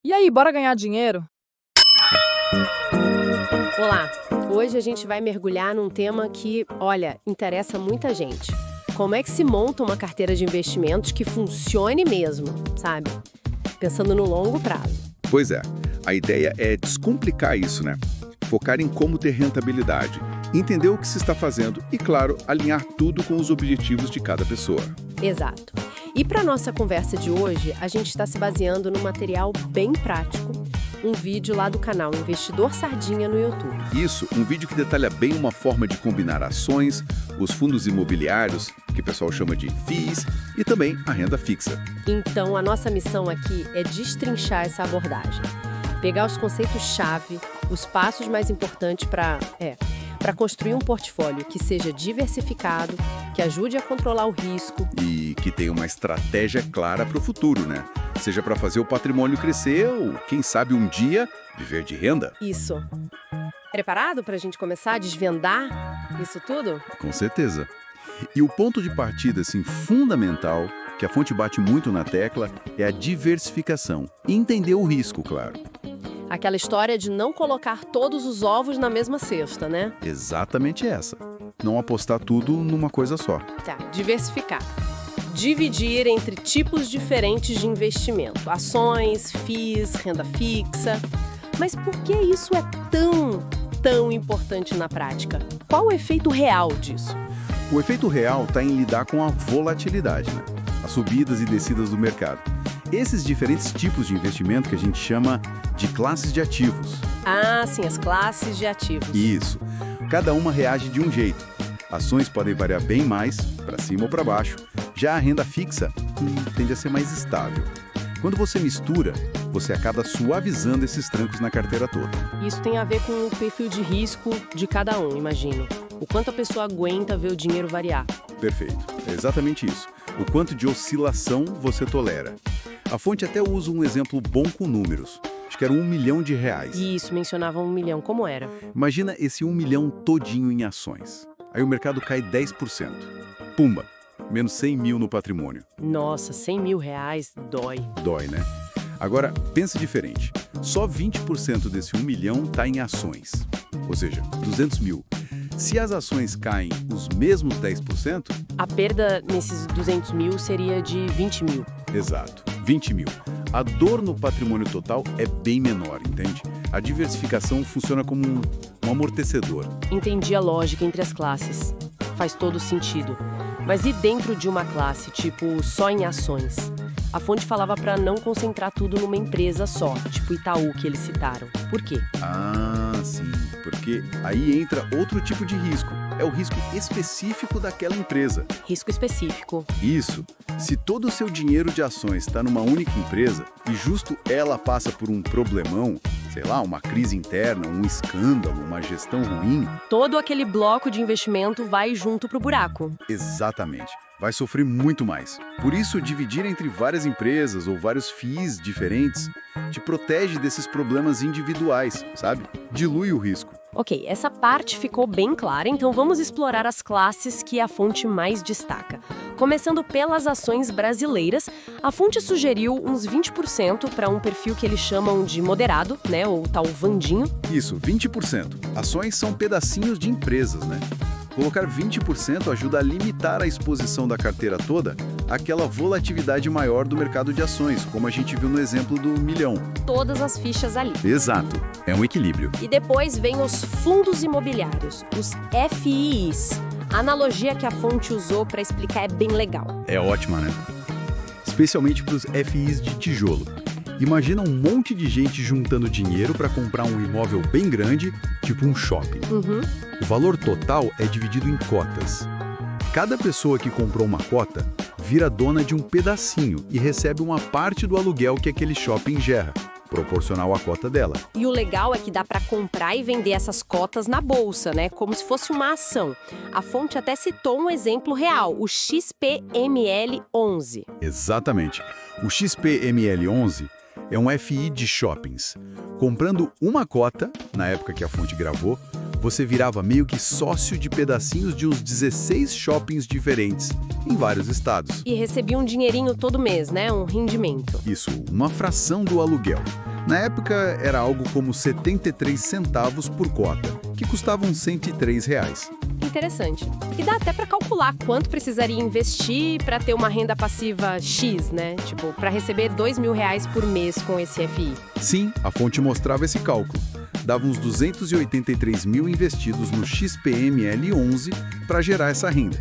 E aí, bora ganhar dinheiro? Olá! Hoje a gente vai mergulhar num tema que, olha, interessa muita gente. Como é que se monta uma carteira de investimentos que funcione mesmo, sabe? Pensando no longo prazo. Pois é, a ideia é descomplicar isso, né? Focar em como ter rentabilidade, entender o que se está fazendo e, claro, alinhar tudo com os objetivos de cada pessoa. Exato. E para nossa conversa de hoje, a gente está se baseando num material bem prático, um vídeo lá do canal Investidor Sardinha no YouTube. Isso, um vídeo que detalha bem uma forma de combinar ações, os fundos imobiliários, que o pessoal chama de FIIs, e também a renda fixa. Então, a nossa missão aqui é destrinchar essa abordagem. Pegar os conceitos-chave, os passos mais importantes para construir um portfólio que seja diversificado, que ajude a controlar o risco. E que tenha uma estratégia clara para o futuro, né? Seja para fazer o patrimônio crescer ou, quem sabe, um dia viver de renda. Isso. Preparado para a gente começar a desvendar isso tudo? Com certeza. E o ponto de partida, assim, fundamental, que a fonte bate muito na tecla, é a diversificação. E entender o risco, claro. Aquela história de não colocar todos os ovos na mesma cesta, né? Exatamente essa. Não apostar tudo numa coisa só. Tá, diversificar. Dividir entre tipos diferentes de investimento. Ações, FIIs, renda fixa. Mas por que isso é tão importante na prática? Qual o efeito real disso? O efeito real está em lidar com a volatilidade, né? As subidas e descidas do mercado. Esses diferentes tipos de investimento que a gente chama de classes de ativos. Ah, sim, as classes de ativos. Isso. Cada uma reage de um jeito. Ações podem variar bem mais, para cima ou para baixo. Já a renda fixa tende a ser mais estável. Quando você mistura, você acaba suavizando esses trancos na carteira toda. Isso tem a ver com o perfil de risco de cada um, imagino. O quanto a pessoa aguenta ver o dinheiro variar. Perfeito. É exatamente isso. O quanto de oscilação você tolera. A fonte até usa um exemplo bom com números. Acho que era R$1 milhão. Isso, mencionava 1 milhão. Como era? Imagina esse 1 milhão todinho em ações. Aí o mercado cai 10%. Pumba! Menos 100 mil no patrimônio. Nossa, 100 mil reais dói. Dói, né? Agora, pense diferente. Só 20% desse 1 milhão está em ações. Ou seja, 200 mil. Se as ações caem os mesmos 10%... A perda nesses 200 mil seria de 20 mil. Exato, 20 mil. A dor no patrimônio total é bem menor, entende? A diversificação funciona como um amortecedor. Entendi a lógica entre as classes. Faz todo sentido. Mas e dentro de uma classe, tipo só em ações? A fonte falava para não concentrar tudo numa empresa só, tipo Itaú, que eles citaram. Por quê? Ah, sim, porque aí entra outro tipo de risco. É o risco específico daquela empresa. Risco específico. Isso. Se todo o seu dinheiro de ações está numa única empresa e justo ela passa por um problemão, sei lá, uma crise interna, um escândalo, uma gestão ruim... Todo aquele bloco de investimento vai junto pro buraco. Exatamente. Vai sofrer muito mais. Por isso, dividir entre várias empresas ou vários FIIs diferentes te protege desses problemas individuais, sabe? Dilui o risco. Ok, essa parte ficou bem clara, então vamos explorar as classes que a fonte mais destaca. Começando pelas ações brasileiras, a fonte sugeriu uns 20% para um perfil que eles chamam de moderado, né, ou tal Vandinho. Isso, 20%. Ações são pedacinhos de empresas, né? Colocar 20% ajuda a limitar a exposição da carteira toda àquela volatilidade maior do mercado de ações, como a gente viu no exemplo do milhão. Todas as fichas ali. Exato, é um equilíbrio. E depois vem os fundos imobiliários, os FIIs. A analogia que a fonte usou para explicar é bem legal. É ótima, né? Especialmente para os FIIs de tijolo. Imagina um monte de gente juntando dinheiro para comprar um imóvel bem grande, tipo um shopping. O valor total é dividido em cotas. Cada pessoa que comprou uma cota vira dona de um pedacinho e recebe uma parte do aluguel que aquele shopping gera, proporcional à cota dela. E o legal é que dá para comprar e vender essas cotas na bolsa, né? Como se fosse uma ação. A fonte até citou um exemplo real, o XPML11. Exatamente. O XPML11 é um FI de shoppings. Comprando uma cota, na época que a fonte gravou, Você virava meio que sócio de pedacinhos de uns 16 shoppings diferentes, em vários estados. E recebia um dinheirinho todo mês, né? Um rendimento. Isso, uma fração do aluguel. Na época, era algo como 73 centavos por cota, que custavam R$ 103. Interessante. E dá até para calcular quanto precisaria investir para ter uma renda passiva X, né? Tipo, para receber R$ 2.000 por mês com esse FI. Sim, a fonte mostrava esse cálculo. Dava uns 283 mil investidos no XPML11 para gerar essa renda.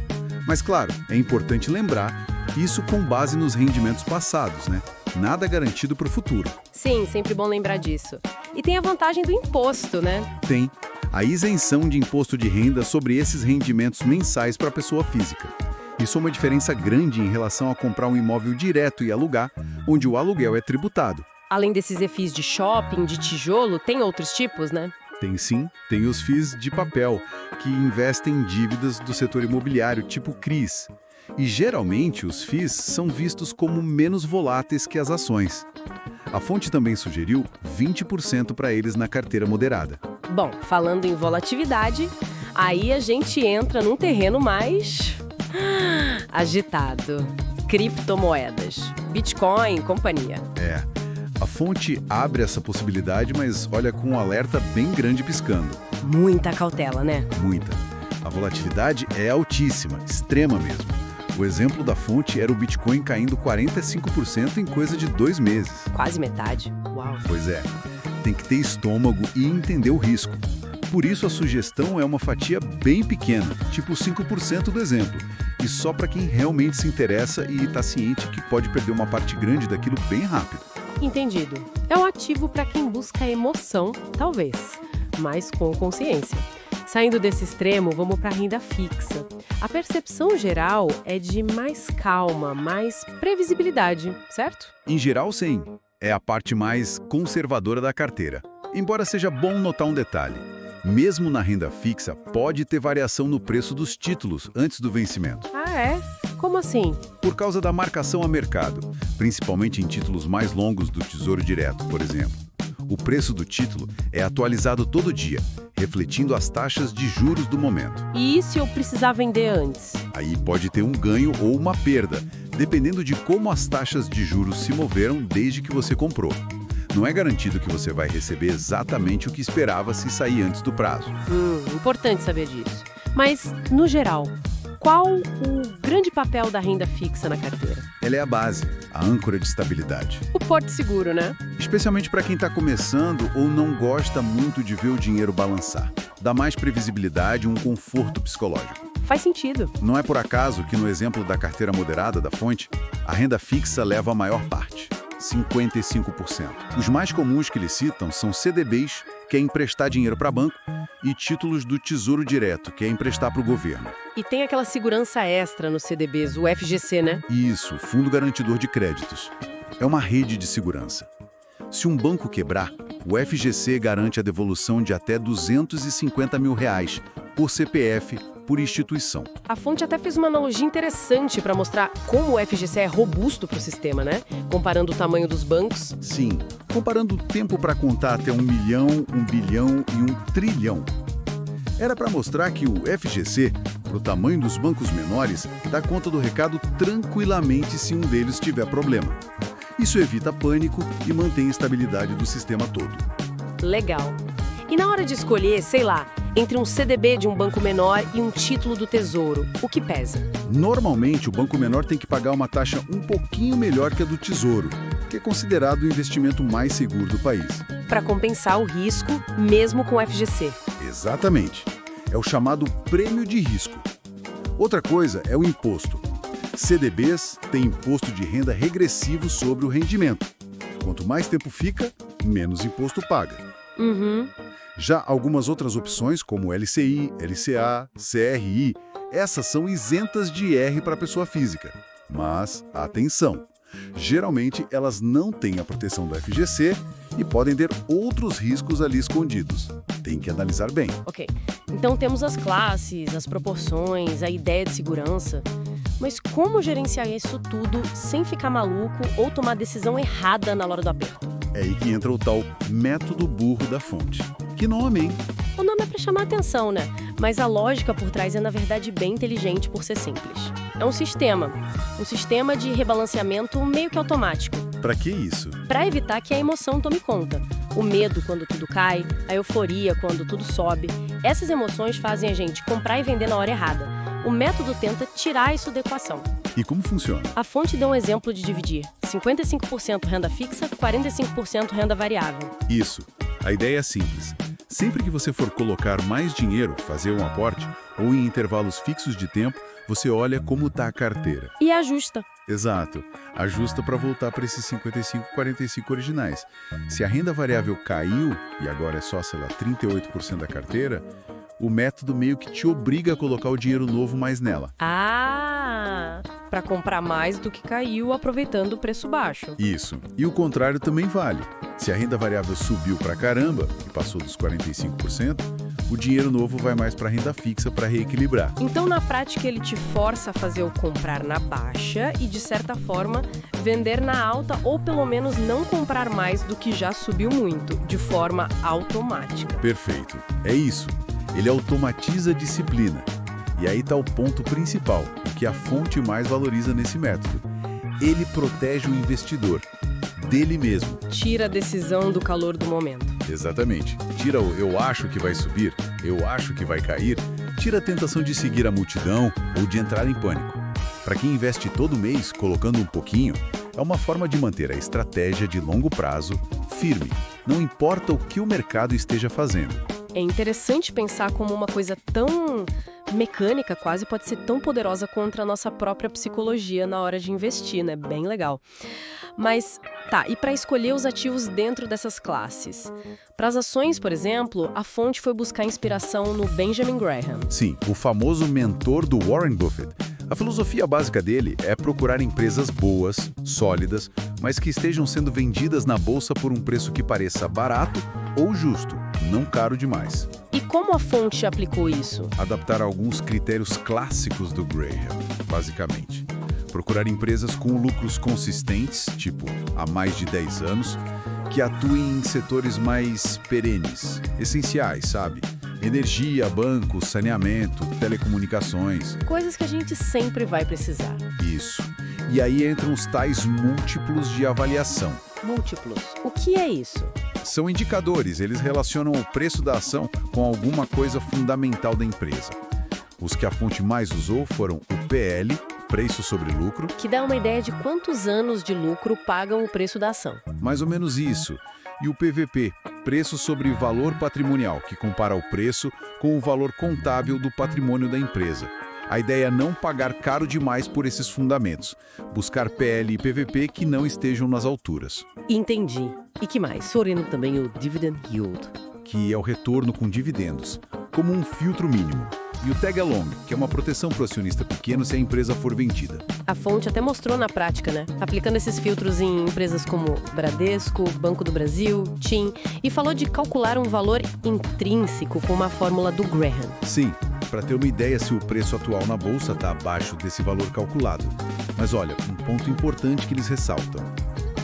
Mas claro, é importante lembrar, isso com base nos rendimentos passados, né? Nada garantido para o futuro. Sim, sempre bom lembrar disso. E tem a vantagem do imposto, né? Tem a isenção de imposto de renda sobre esses rendimentos mensais para a pessoa física. Isso é uma diferença grande em relação a comprar um imóvel direto e alugar, onde o aluguel é tributado. Além desses FIs de shopping, de tijolo, tem outros tipos, né? Tem sim, tem os FIs de papel, que investem em dívidas do setor imobiliário, tipo CRIs. E geralmente os FIs são vistos como menos voláteis que as ações. A fonte também sugeriu 20% para eles na carteira moderada. Bom, falando em volatilidade, aí a gente entra num terreno mais agitado. Criptomoedas, Bitcoin e companhia. A fonte abre essa possibilidade, mas olha com um alerta bem grande piscando. Muita cautela, né? Muita. A volatilidade é altíssima, extrema mesmo. O exemplo da fonte era o Bitcoin caindo 45% em coisa de 2 meses. Quase metade. Uau. Pois é, tem que ter estômago e entender o risco. Por isso a sugestão é uma fatia bem pequena, tipo 5% do exemplo. E só para quem realmente se interessa e está ciente que pode perder uma parte grande daquilo bem rápido. Entendido. É um ativo para quem busca emoção, talvez, mas com consciência. Saindo desse extremo, vamos para a renda fixa. A percepção geral é de mais calma, mais previsibilidade, certo? Em geral, sim. É a parte mais conservadora da carteira. Embora seja bom notar um detalhe. Mesmo na renda fixa, pode ter variação no preço dos títulos antes do vencimento. Ah, é? Como assim? Por causa da marcação a mercado, principalmente em títulos mais longos do Tesouro Direto, por exemplo. O preço do título é atualizado todo dia, refletindo as taxas de juros do momento. E se eu precisar vender antes? Aí pode ter um ganho ou uma perda, dependendo de como as taxas de juros se moveram desde que você comprou. Não é garantido que você vai receber exatamente o que esperava se sair antes do prazo. Importante saber disso. Mas, no geral, qual o grande papel da renda fixa na carteira? Ela é a base, a âncora de estabilidade. O porto seguro, né? Especialmente para quem está começando ou não gosta muito de ver o dinheiro balançar. Dá mais previsibilidade e um conforto psicológico. Faz sentido. Não é por acaso que no exemplo da carteira moderada da fonte, a renda fixa leva a maior parte. 55%. Os mais comuns que eles citam são CDBs, que é emprestar dinheiro para banco, e títulos do Tesouro Direto, que é emprestar para o governo. E tem aquela segurança extra nos CDBs, o FGC, né? Isso, Fundo Garantidor de Créditos. É uma rede de segurança. Se um banco quebrar, o FGC garante a devolução de até R$250 mil por CPF, por instituição. A fonte até fez uma analogia interessante para mostrar como o FGC é robusto para o sistema, né? Comparando o tamanho dos bancos. Sim, comparando o tempo para contar até 1 milhão, 1 bilhão e 1 trilhão. Era para mostrar que o FGC, para o tamanho dos bancos menores, dá conta do recado tranquilamente se um deles tiver problema. Isso evita pânico e mantém a estabilidade do sistema todo. Legal. E na hora de escolher, sei lá, entre um CDB de um banco menor e um título do Tesouro, o que pesa? Normalmente, o banco menor tem que pagar uma taxa um pouquinho melhor que a do Tesouro, que é considerado o investimento mais seguro do país. Para compensar o risco, mesmo com o FGC. Exatamente. É o chamado prêmio de risco. Outra coisa é o imposto. CDBs têm imposto de renda regressivo sobre o rendimento. Quanto mais tempo fica, menos imposto paga. Já algumas outras opções, como LCI, LCA, CRI, essas são isentas de IR para a pessoa física. Mas, atenção! Geralmente, elas não têm a proteção do FGC e podem ter outros riscos ali escondidos. Tem que analisar bem. Ok, então temos as classes, as proporções, a ideia de segurança. Mas como gerenciar isso tudo sem ficar maluco ou tomar decisão errada na hora do aperto? É aí que entra o tal método burro da fonte. Que nome, hein? O nome é para chamar atenção, né? Mas a lógica por trás é, na verdade, bem inteligente por ser simples. É um sistema de rebalanceamento meio que automático. Para que isso? Para evitar que a emoção tome conta. O medo quando tudo cai, a euforia quando tudo sobe. Essas emoções fazem a gente comprar e vender na hora errada. O método tenta tirar isso da equação. E como funciona? A fonte deu um exemplo de dividir 55% renda fixa, 45% renda variável. Isso. A ideia é simples. Sempre que você for colocar mais dinheiro, fazer um aporte, ou em intervalos fixos de tempo, você olha como está a carteira. E ajusta. Exato. Ajusta para voltar para esses 55-45 originais. Se a renda variável caiu, e agora é só, 38% da carteira, o método meio que te obriga a colocar o dinheiro novo mais nela. Para comprar mais do que caiu, aproveitando o preço baixo. Isso. E o contrário também vale. Se a renda variável subiu pra caramba, e passou dos 45%, o dinheiro novo vai mais para a renda fixa para reequilibrar. Então, na prática, ele te força a fazer o comprar na baixa e, de certa forma, vender na alta ou, pelo menos, não comprar mais do que já subiu muito, de forma automática. Perfeito. É isso. Ele automatiza a disciplina. E aí está o ponto principal, o que a fonte mais valoriza nesse método. Ele protege o investidor, dele mesmo. Tira a decisão do calor do momento. Exatamente. Tira o eu acho que vai subir, eu acho que vai cair, tira a tentação de seguir a multidão ou de entrar em pânico. Para quem investe todo mês, colocando um pouquinho, é uma forma de manter a estratégia de longo prazo firme, não importa o que o mercado esteja fazendo. É interessante pensar como uma coisa tão mecânica quase pode ser tão poderosa contra a nossa própria psicologia na hora de investir, né? Bem legal. Mas, e para escolher os ativos dentro dessas classes? Para as ações, por exemplo, a fonte foi buscar inspiração no Benjamin Graham. Sim, o famoso mentor do Warren Buffett. A filosofia básica dele é procurar empresas boas, sólidas, mas que estejam sendo vendidas na bolsa por um preço que pareça barato ou justo, não caro demais. E como a fonte aplicou isso? Adaptar alguns critérios clássicos do Graham, basicamente. Procurar empresas com lucros consistentes, tipo há mais de 10 anos, que atuem em setores mais perenes, essenciais, sabe? Energia, banco, saneamento, telecomunicações. Coisas que a gente sempre vai precisar. Isso. E aí entram os tais múltiplos de avaliação. Múltiplos. O que é isso? São indicadores, eles relacionam o preço da ação com alguma coisa fundamental da empresa. Os que a fonte mais usou foram o PL, preço sobre lucro, que dá uma ideia de quantos anos de lucro pagam o preço da ação. Mais ou menos isso. E o PVP, preço sobre valor patrimonial, que compara o preço com o valor contábil do patrimônio da empresa. A ideia é não pagar caro demais por esses fundamentos, buscar PL e PVP que não estejam nas alturas. Entendi. E que mais? Olhando também o Dividend Yield, que é o retorno com dividendos, como um filtro mínimo. E o Tag Along, que é uma proteção para o acionista pequeno se a empresa for vendida. A fonte até mostrou na prática, né? Aplicando esses filtros em empresas como Bradesco, Banco do Brasil, TIM, e falou de calcular um valor intrínseco com uma fórmula do Graham. Sim, para ter uma ideia se o preço atual na bolsa está abaixo desse valor calculado. Mas olha, um ponto importante que eles ressaltam.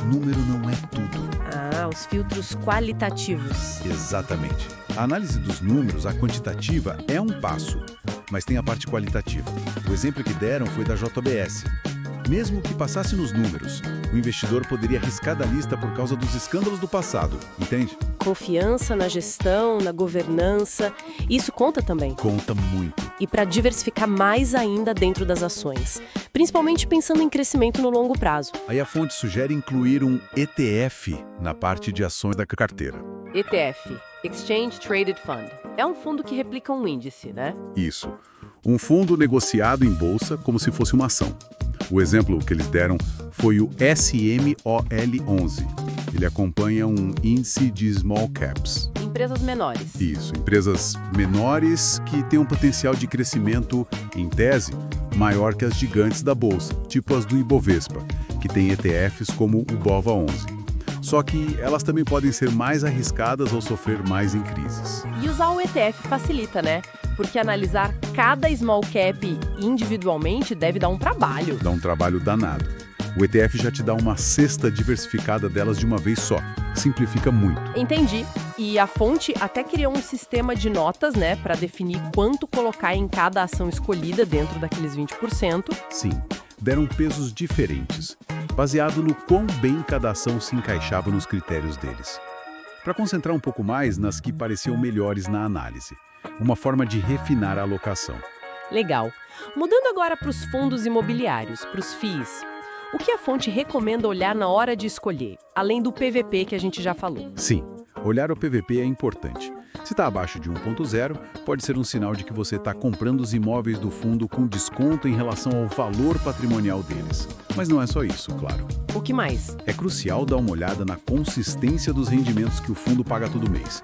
Número não é tudo. Os filtros qualitativos. Exatamente. A análise dos números, a quantitativa, é um passo, mas tem a parte qualitativa. O exemplo que deram foi da JBS. Mesmo que passasse nos números, o investidor poderia riscar da lista por causa dos escândalos do passado, entende? Confiança na gestão, na governança, isso conta também. Conta muito. E para diversificar mais ainda dentro das ações, principalmente pensando em crescimento no longo prazo. Aí a fonte sugere incluir um ETF na parte de ações da carteira. ETF, Exchange Traded Fund. É um fundo que replica um índice, né? Isso. Um fundo negociado em bolsa como se fosse uma ação. O exemplo que eles deram foi o SMOL11. Ele acompanha um índice de small caps. Empresas menores. Isso, empresas menores que têm um potencial de crescimento, em tese, maior que as gigantes da bolsa, tipo as do Ibovespa, que tem ETFs como o BOVA11. Só que elas também podem ser mais arriscadas ou sofrer mais em crises. E usar o ETF facilita, né? Porque analisar cada small cap individualmente deve dar um trabalho. Dá um trabalho danado. O ETF já te dá uma cesta diversificada delas de uma vez só. Simplifica muito. Entendi. E a fonte até criou um sistema de notas, né, para definir quanto colocar em cada ação escolhida dentro daqueles 20%. Sim, deram pesos diferentes, baseado no quão bem cada ação se encaixava nos critérios deles. Para concentrar um pouco mais nas que pareciam melhores na análise. Uma forma de refinar a alocação. Legal. Mudando agora para os fundos imobiliários, para os FIIs. O que a fonte recomenda olhar na hora de escolher, além do PVP que a gente já falou? Sim, olhar o PVP é importante. Se está abaixo de 1,0, pode ser um sinal de que você está comprando os imóveis do fundo com desconto em relação ao valor patrimonial deles. Mas não é só isso, claro. O que mais? É crucial dar uma olhada na consistência dos rendimentos que o fundo paga todo mês.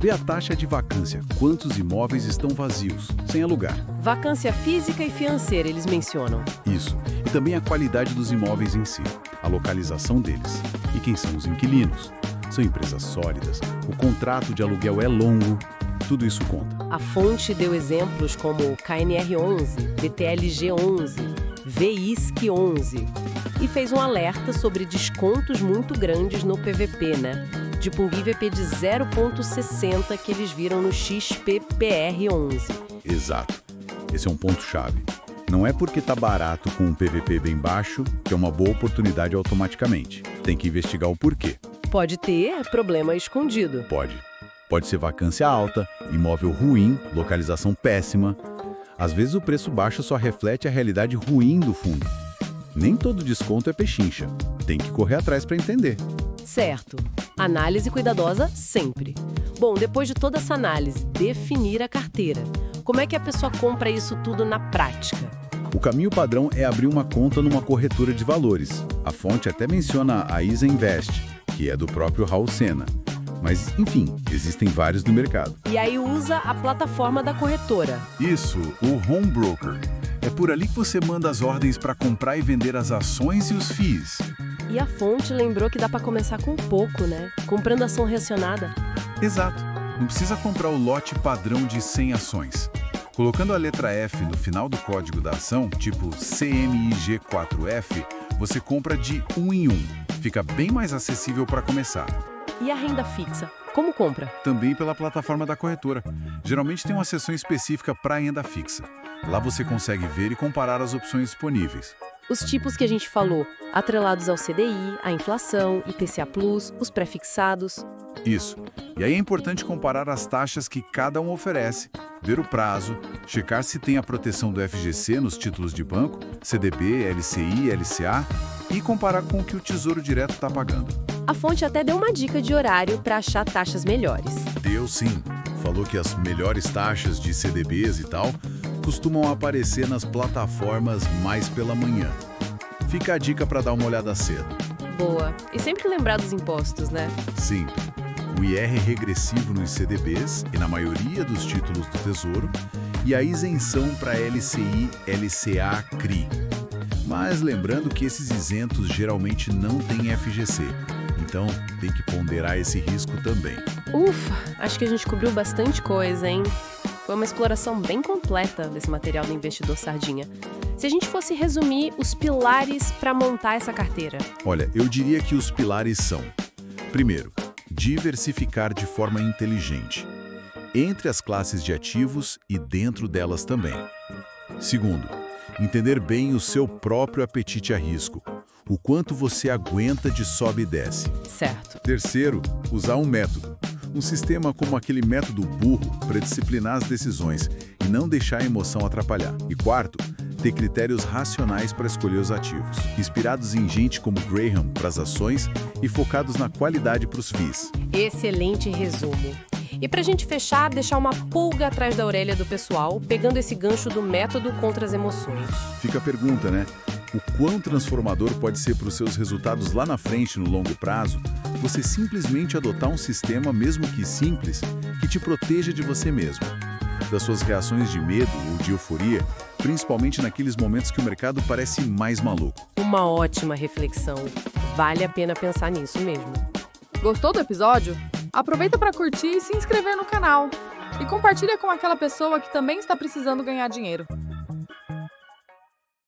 Vê a taxa de vacância, quantos imóveis estão vazios, sem alugar. Vacância física e financeira, eles mencionam. Isso. E também a qualidade dos imóveis em si, a localização deles. E quem são os inquilinos? São empresas sólidas, o contrato de aluguel é longo, tudo isso conta. A fonte deu exemplos como KNR11, BTLG11, VISC11 e fez um alerta sobre descontos muito grandes no PVP, né? Tipo um IVP de 0,60 que eles viram no XPPR11. Exato. Esse é um ponto-chave. Não é porque está barato com um PVP bem baixo que é uma boa oportunidade automaticamente. Tem que investigar o porquê. Pode ter problema escondido. Pode. Pode ser vacância alta, imóvel ruim, localização péssima. Às vezes o preço baixo só reflete a realidade ruim do fundo. Nem todo desconto é pechincha. Tem que correr atrás para entender. Certo. Análise cuidadosa sempre. Bom, depois de toda essa análise, definir a carteira. Como é que a pessoa compra isso tudo na prática? O caminho padrão é abrir uma conta numa corretora de valores. A fonte até menciona a Isa Invest, que é do próprio Raul Sena. Mas, enfim, existem vários no mercado. E aí usa a plataforma da corretora. Isso, o Home Broker. É por ali que você manda as ordens para comprar e vender as ações e os FIIs. E a fonte lembrou que dá para começar com pouco, né? Comprando ação reacionada. Exato. Não precisa comprar o lote padrão de 100 ações. Colocando a letra F no final do código da ação, tipo CMIG4F, você compra de 1 em 1. Fica bem mais acessível para começar. E a renda fixa? Como compra? Também pela plataforma da corretora. Geralmente tem uma seção específica para renda fixa. Lá você consegue ver e comparar as opções disponíveis. Os tipos que a gente falou, atrelados ao CDI, à inflação, IPCA+, os pré-fixados. Isso. E aí é importante comparar as taxas que cada um oferece, ver o prazo, checar se tem a proteção do FGC nos títulos de banco, CDB, LCI, LCA e comparar com o que o Tesouro Direto está pagando. A fonte até deu uma dica de horário para achar taxas melhores. Deu sim. Falou que as melhores taxas de CDBs e tal costumam aparecer nas plataformas mais pela manhã. Fica a dica para dar uma olhada cedo. Boa. E sempre lembrar dos impostos, né? Sim. O IR regressivo nos CDBs e na maioria dos títulos do Tesouro e a isenção para LCI, LCA, CRI. Mas lembrando que esses isentos geralmente não têm FGC. Então, tem que ponderar esse risco também. Ufa, acho que a gente cobriu bastante coisa, hein? Foi uma exploração bem completa desse material do Investidor Sardinha. Se a gente fosse resumir os pilares para montar essa carteira. Olha, eu diria que os pilares são: primeiro, diversificar de forma inteligente, entre as classes de ativos e dentro delas também. Segundo, entender bem o seu próprio apetite a risco, o quanto você aguenta de sobe e desce. Certo. Terceiro, usar um método. Um sistema como aquele método burro para disciplinar as decisões e não deixar a emoção atrapalhar. E quarto, ter critérios racionais para escolher os ativos, inspirados em gente como Graham para as ações e focados na qualidade para os FIIs. Excelente resumo. E para a gente fechar, deixar uma pulga atrás da orelha do pessoal, pegando esse gancho do método contra as emoções. Fica a pergunta, né? O quão transformador pode ser para os seus resultados lá na frente no longo prazo você simplesmente adotar um sistema, mesmo que simples, que te proteja de você mesmo, das suas reações de medo ou de euforia, principalmente naqueles momentos que o mercado parece mais maluco. Uma ótima reflexão. Vale a pena pensar nisso mesmo. Gostou do episódio? Aproveita para curtir e se inscrever no canal. E compartilha com aquela pessoa que também está precisando ganhar dinheiro.